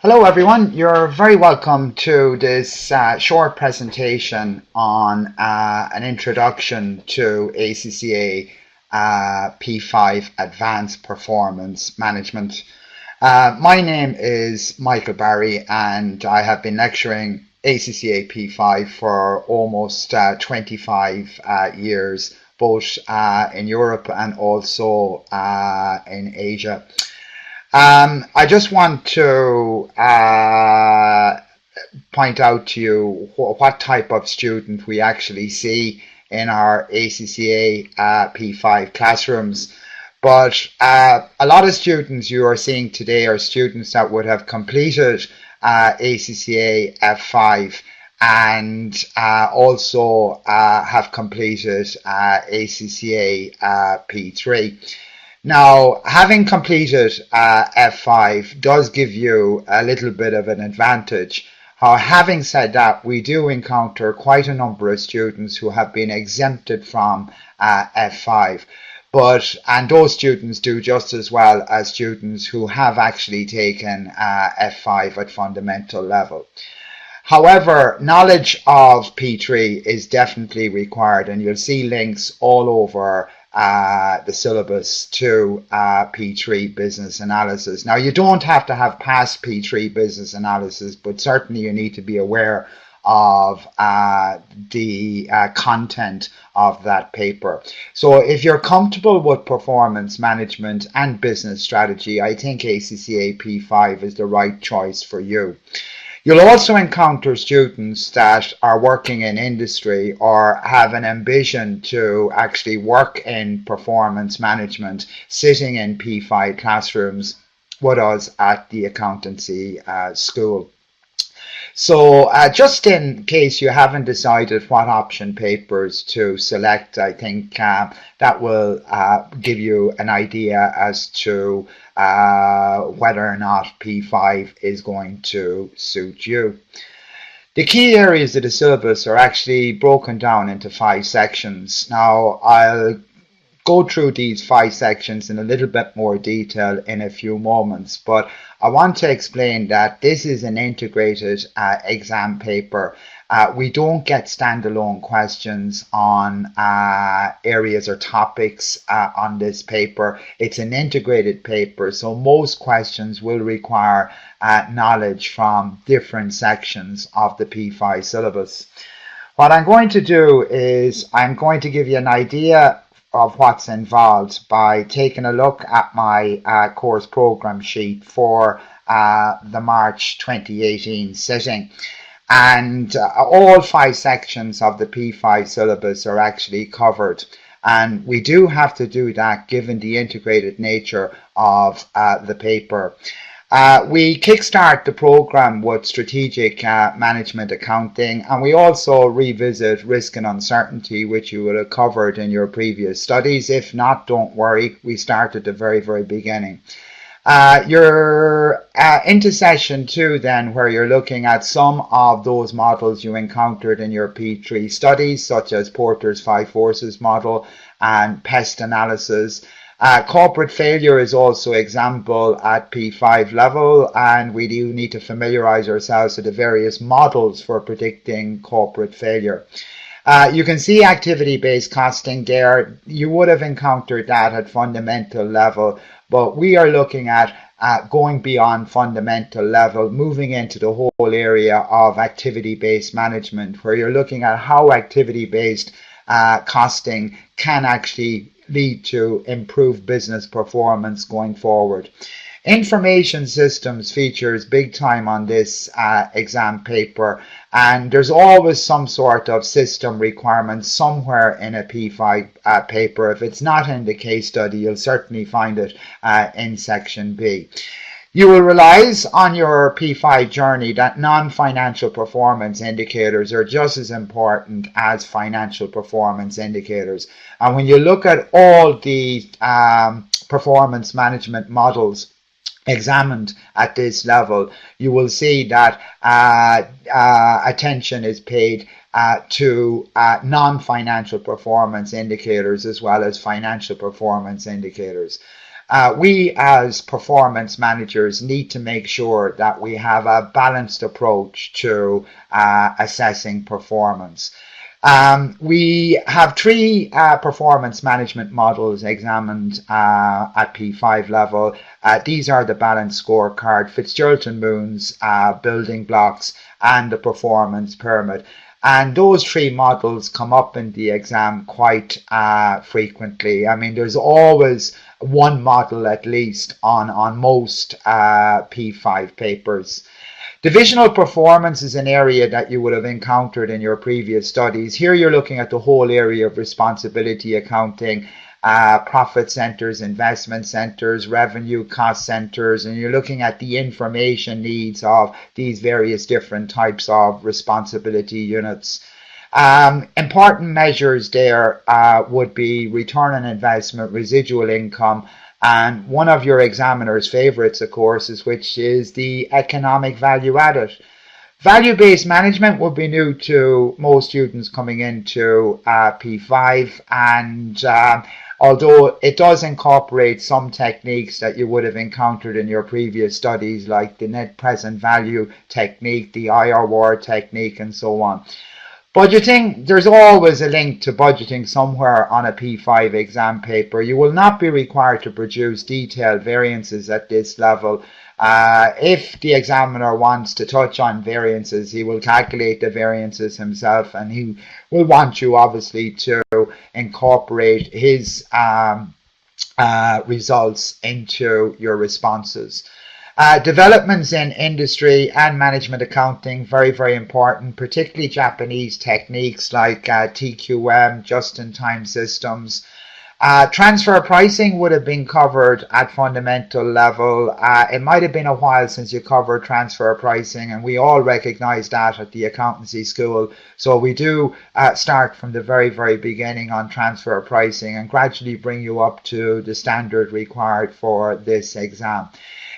Hello everyone, you're very welcome to this short presentation on an introduction to ACCA P5 Advanced Performance Management. My name is Michael Barry and I have been lecturing ACCA P5 for almost 25 years, both in Europe and also in Asia. I just want to point out to you what type of student we actually see in our ACCA P5 classrooms. But a lot of students you are seeing today are students that would have completed ACCA F5 and also have completed ACCA P3. Now, having completed F5 does give you a little bit of an advantage. Having said that, we do encounter quite a number of students who have been exempted from F5. And those students do just as well as students who have actually taken F5 at fundamental level. However, knowledge of P3 is definitely required, and you'll see links all over the syllabus to P3 business analysis. Now, you don't have to have passed P3 business analysis, but certainly you need to be aware of the content of that paper. So if you're comfortable with performance management and business strategy, I think ACCA P5 is the right choice for you. You'll also encounter students that are working in industry or have an ambition to actually work in performance management, sitting in P5 classrooms with us at the accountancy school. So just in case you haven't decided what option papers to select, I think that will give you an idea as to whether or not P5 is going to suit you. The key areas of the syllabus are actually broken down into 5 sections. Now, I'll go through these 5 sections in a little bit more detail in a few moments, but I want to explain that this is an integrated exam paper. We don't get standalone questions on areas or topics on this paper. It's an integrated paper, so most questions will require knowledge from different sections of the P5 syllabus. What I'm going to do is I'm going to give you an idea of what's involved by taking a look at my course program sheet for the March 2018 sitting. And all 5 sections of the P5 syllabus are actually covered. And we do have to do that given the integrated nature of the paper. We kickstart the program with strategic management accounting, and we also revisit risk and uncertainty, which you will have covered in your previous studies. If not, don't worry, we start at the very, very beginning. You're into session 2 then, where you're looking at some of those models you encountered in your P3 studies, such as Porter's 5 forces model and pest analysis. Corporate failure is also example at P5 level, and we do need to familiarize ourselves with the various models for predicting corporate failure. You can see activity-based costing there. You would have encountered that at fundamental level, but we are looking at going beyond fundamental level, moving into the whole area of activity-based management, where you're looking at how activity-based costing can actually lead to improved business performance going forward. Information systems features big time on this exam paper, and there's always some sort of system requirement somewhere in a P5 paper. If it's not in the case study, you'll certainly find it in section B. You will realize on your P5 journey that non-financial performance indicators are just as important as financial performance indicators. And when you look at all the performance management models examined at this level, you will see that attention is paid to non-financial performance indicators as well as financial performance indicators. We as performance managers need to make sure that we have a balanced approach to assessing performance. We have three performance management models examined at P5 level. These are the Balanced Scorecard, Fitzgerald and Moon's building blocks, and the performance pyramid. And those three models come up in the exam quite frequently. I mean, there's always one model at least on most P5 papers. Divisional performance is an area that you would have encountered in your previous studies. Here you're looking at the whole area of responsibility accounting, profit centers, investment centers, revenue cost centers, and you're looking at the information needs of these various different types of responsibility units. Important measures there would be return on investment, residual income, and one of your examiner's favorites, of course, which is the economic value added. Value-based management will be new to most students coming into P5, and although it does incorporate some techniques that you would have encountered in your previous studies, like the net present value technique, the IRWAR technique, and so on. Budgeting, there's always a link to budgeting somewhere on a P5 exam paper. You will not be required to produce detailed variances at this level. If the examiner wants to touch on variances, he will calculate the variances himself, and he will want you obviously to incorporate his results into your responses. Developments in industry and management accounting, very, very important, particularly Japanese techniques like TQM, just-in-time systems. Transfer pricing would have been covered at fundamental level. It might have been a while since you covered transfer pricing, and we all recognize that at the accountancy school. So we do start from the very, very beginning on transfer pricing and gradually bring you up to the standard required for this exam.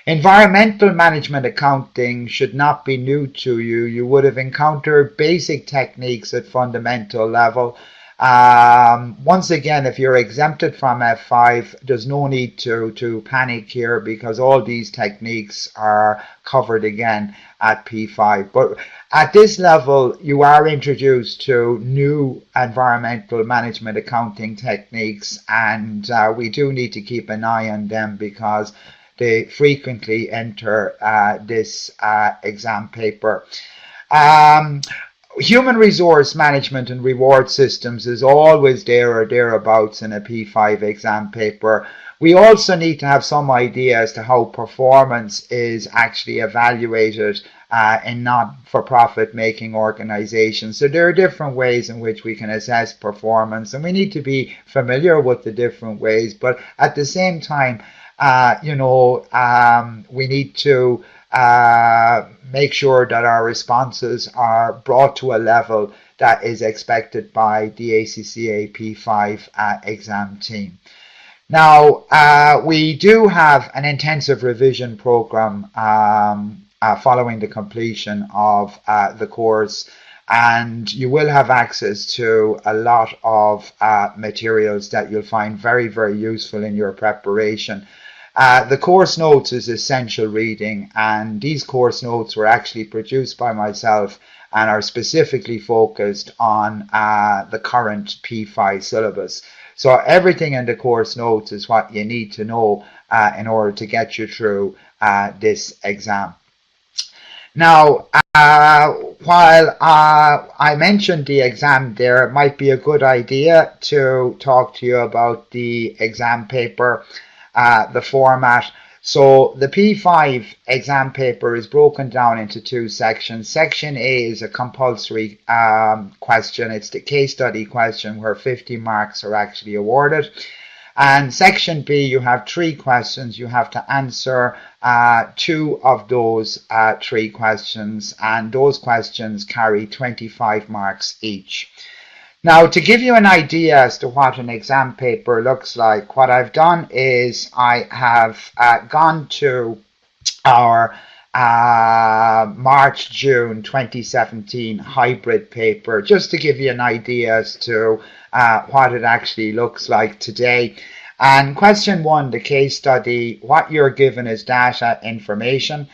Environmental management accounting should not be new to you. You would have encountered basic techniques at fundamental level. Once again, if you're exempted from F5, there's no need to panic here, because all these techniques are covered again at P5. But at this level, you are introduced to new environmental management accounting techniques, and we do need to keep an eye on them because they frequently enter this exam paper. Human resource management and reward systems is always there or thereabouts in a P5 exam paper. We also need to have some idea as to how performance is actually evaluated in not-for-profit making organizations. So there are different ways in which we can assess performance, and we need to be familiar with the different ways, but at the same time, we need to make sure that our responses are brought to a level that is expected by the ACCA P5 exam team. Now, we do have an intensive revision program following the completion of the course, and you will have access to a lot of materials that you'll find very, very useful in your preparation. The course notes is essential reading, and these course notes were actually produced by myself and are specifically focused on the current P5 syllabus. So everything in the course notes is what you need to know in order to get you through this exam. Now, while I mentioned the exam there, it might be a good idea to talk to you about the exam paper. The format. So the P5 exam paper is broken down into two sections. Section A is a compulsory question. It's the case study question where 50 marks are actually awarded. And section B, you have 3 questions. You have to answer 2 of those 3 questions, and those questions carry 25 marks each. Now, to give you an idea as to what an exam paper looks like, what I've done is I have gone to our March-June 2017 hybrid paper, just to give you an idea as to what it actually looks like today. And question 1, the case study, what you're given is data information,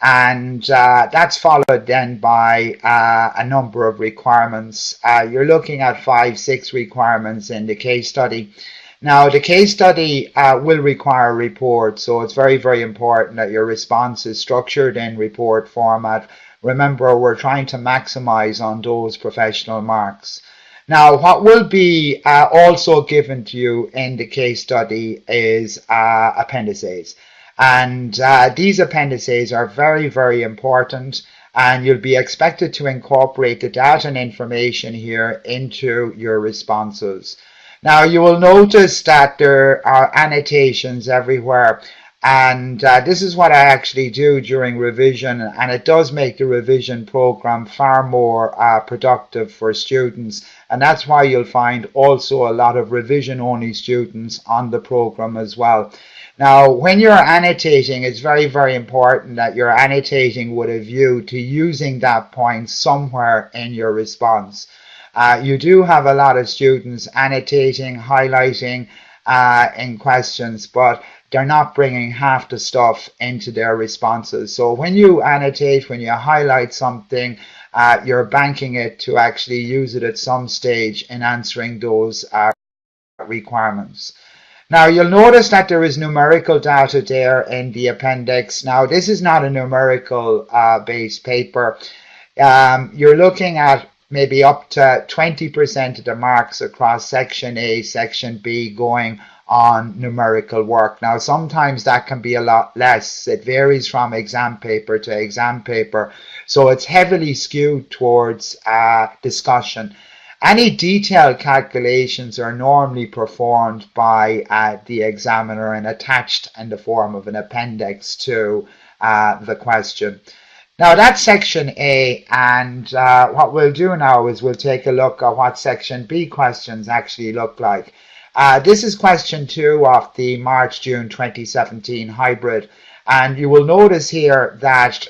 and that's followed then by a number of requirements. You're looking at 5-6 requirements in the case study. Now, the case study will require a report, so it's very, very important that your response is structured in report format. Remember, we're trying to maximize on those professional marks. Now, what will be also given to you in the case study is appendices. And these appendices are very, very important, and you'll be expected to incorporate the data and information here into your responses. Now, you will notice that there are annotations everywhere, and this is what I actually do during revision, and it does make the revision program far more productive for students, and that's why you'll find also a lot of revision-only students on the program as well. Now, when you're annotating, it's very, very important that you're annotating with a view to using that point somewhere in your response. You do have a lot of students annotating, highlighting in questions, but they're not bringing half the stuff into their responses. So when you annotate, when you highlight something, you're banking it to actually use it at some stage in answering those requirements. Now, you'll notice that there is numerical data there in the appendix. Now, this is not a numerical based paper. You're looking at maybe up to 20% of the marks across section A, section B going on numerical work. Now, sometimes that can be a lot less. It varies from exam paper to exam paper. So it's heavily skewed towards discussion. Any detailed calculations are normally performed by the examiner and attached in the form of an appendix to the question. Now that's section A, and what we'll do now is we'll take a look at what section B questions actually look like. This is question 2 of the March-June 2017 hybrid, and you will notice here that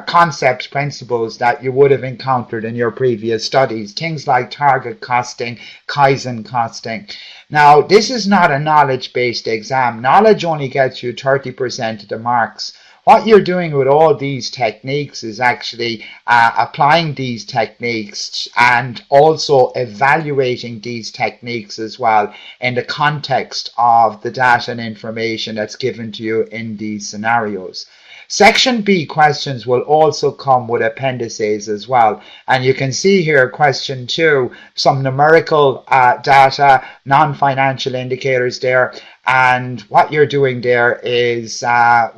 concepts, principles that you would have encountered in your previous studies, things like target costing, Kaizen costing. Now, this is not a knowledge-based exam. Knowledge only gets you 30% of the marks. What you're doing with all these techniques is actually applying these techniques and also evaluating these techniques as well in the context of the data and information that's given to you in these scenarios. Section B questions will also come with appendices as well. And you can see here, question 2, some numerical data, non-financial indicators there. And what you're doing there is,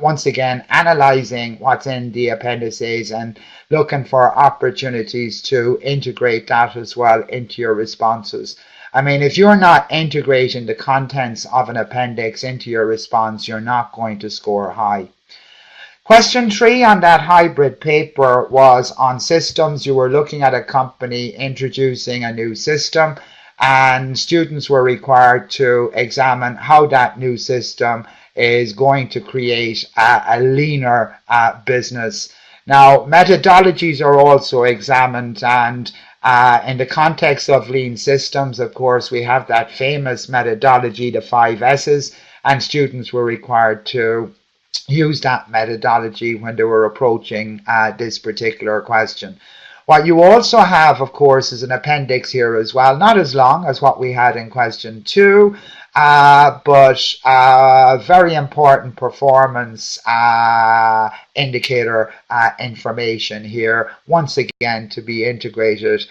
once again, analyzing what's in the appendices and looking for opportunities to integrate that as well into your responses. I mean, if you're not integrating the contents of an appendix into your response, you're not going to score high. Question 3 on that hybrid paper was on systems. You were looking at a company introducing a new system, and students were required to examine how that new system is going to create a leaner business. Now, methodologies are also examined, and in the context of lean systems, of course, we have that famous methodology, the 5 S's, and students were required to use that methodology when they were approaching this particular question. What you also have, of course, is an appendix here as well, not as long as what we had in question 2, but very important performance indicator information here, once again, to be integrated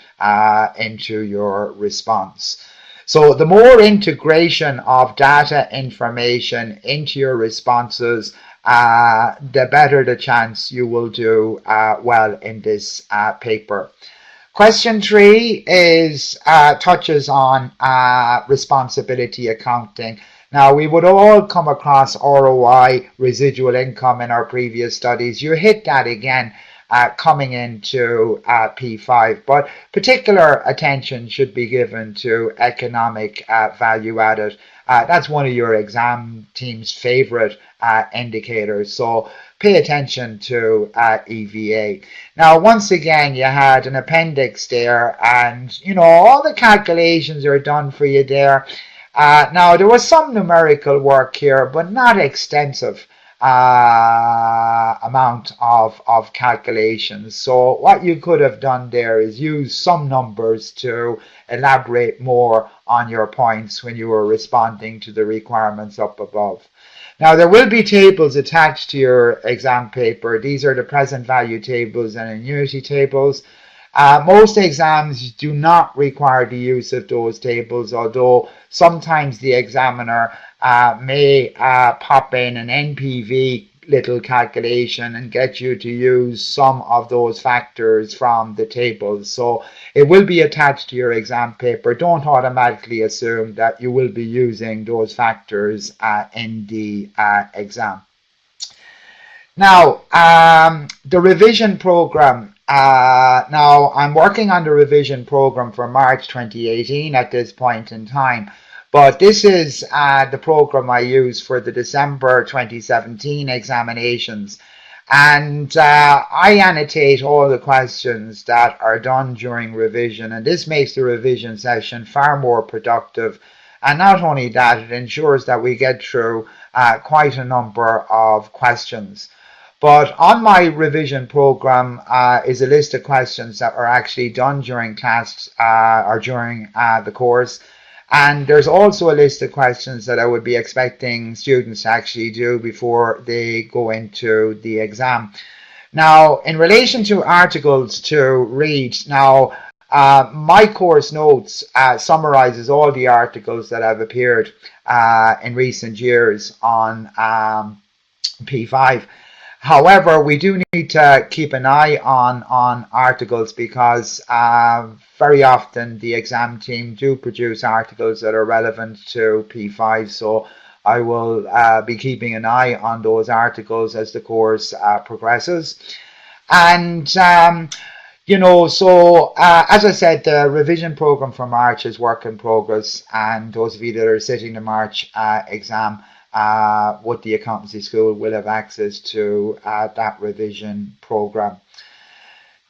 into your response. So the more integration of data information into your responses, the better the chance you will do well in this paper. Question 3 is touches on responsibility accounting. Now, we would all come across ROI, residual income, in our previous studies. You hit that again coming into P5, but particular attention should be given to economic value added. That's one of your exam team's favorite indicators, so pay attention to EVA. Now, once again, you had an appendix there, and you know all the calculations are done for you there. Now, there was some numerical work here, but not extensive amount of calculations. So what you could have done there is use some numbers to elaborate more on your points when you were responding to the requirements up above. Now, there will be tables attached to your exam paper. These are the present value tables and annuity tables. Most exams do not require the use of those tables, although sometimes the examiner may pop in an NPV little calculation and get you to use some of those factors from the tables. So it will be attached to your exam paper. Don't automatically assume that you will be using those factors in the exam. Now, the revision program. Now, I'm working on the revision program for March 2018 at this point in time. But this is the program I use for the December 2017 examinations. And I annotate all the questions that are done during revision. And this makes the revision session far more productive. And not only that, it ensures that we get through quite a number of questions. But on my revision program is a list of questions that were actually done during class or during the course. And there's also a list of questions that I would be expecting students to actually do before they go into the exam. Now, in relation to articles to read, now my course notes summarizes all the articles that have appeared in recent years on P5. However, we do need to keep an eye on articles because very often the exam team do produce articles that are relevant to P5. So I will be keeping an eye on those articles as the course progresses. And, you know, so as I said, the revision program for March is work in progress. And those of you that are sitting the March exam with the accountancy school will have access to that revision program.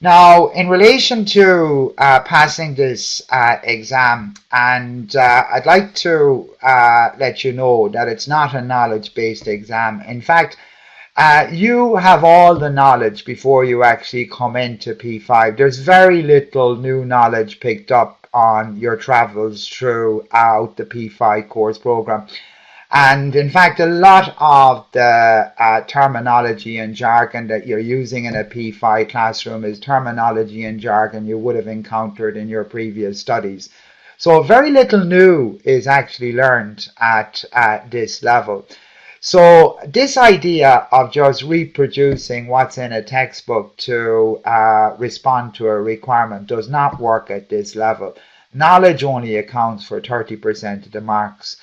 Now, in relation to passing this exam, and I'd like to let you know that it's not a knowledge-based exam. In fact, you have all the knowledge before you actually come into P5. There's very little new knowledge picked up on your travels throughout the P5 course program. And in fact, a lot of the terminology and jargon that you're using in a P5 classroom is terminology and jargon you would have encountered in your previous studies. So very little new is actually learned at this level. So this idea of just reproducing what's in a textbook to respond to a requirement does not work at this level. Knowledge only accounts for 30% of the marks.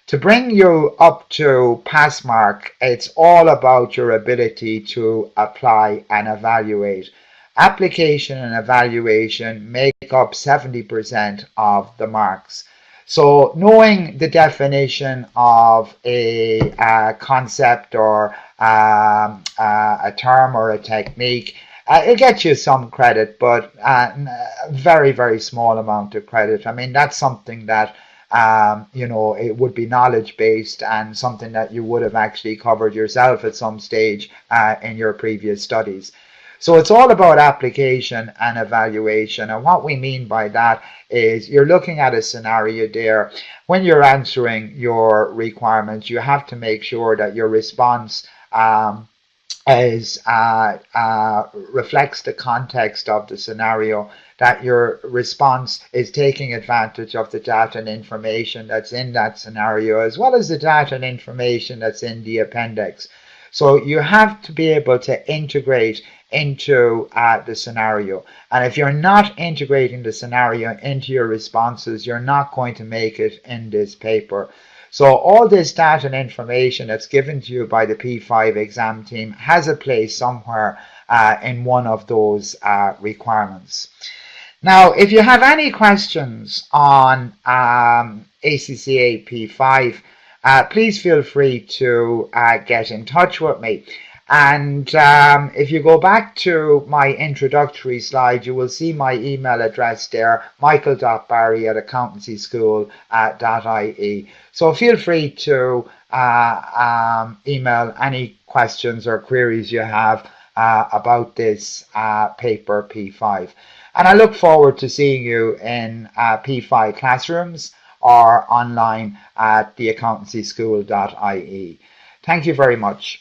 To bring you up to pass mark, it's all about your ability to apply and evaluate. Application and evaluation make up 70% of the marks. So knowing the definition of a concept or a term or a technique, it'll get you some credit, but very, very small amount of credit. I mean, that's something that you know, it would be knowledge-based and something that you would have actually covered yourself at some stage in your previous studies. So it's all about application and evaluation. And what we mean by that is you're looking at a scenario there. When you're answering your requirements, you have to make sure that your response reflects the context of the scenario, that your response is taking advantage of the data and information that's in that scenario, as well as the data and information that's in the appendix. So you have to be able to integrate into the scenario. And if you're not integrating the scenario into your responses, you're not going to make it in this paper. So all this data and information that's given to you by the P5 exam team has a place somewhere in one of those requirements. Now, if you have any questions on ACCA P5, please feel free to get in touch with me. And if you go back to my introductory slide, you will see my email address there, michael.barry@accountancyschool.ie. So feel free to email any questions or queries you have about this paper P5. And I look forward to seeing you in P5 classrooms or online at the accountancyschool.ie. Thank you very much.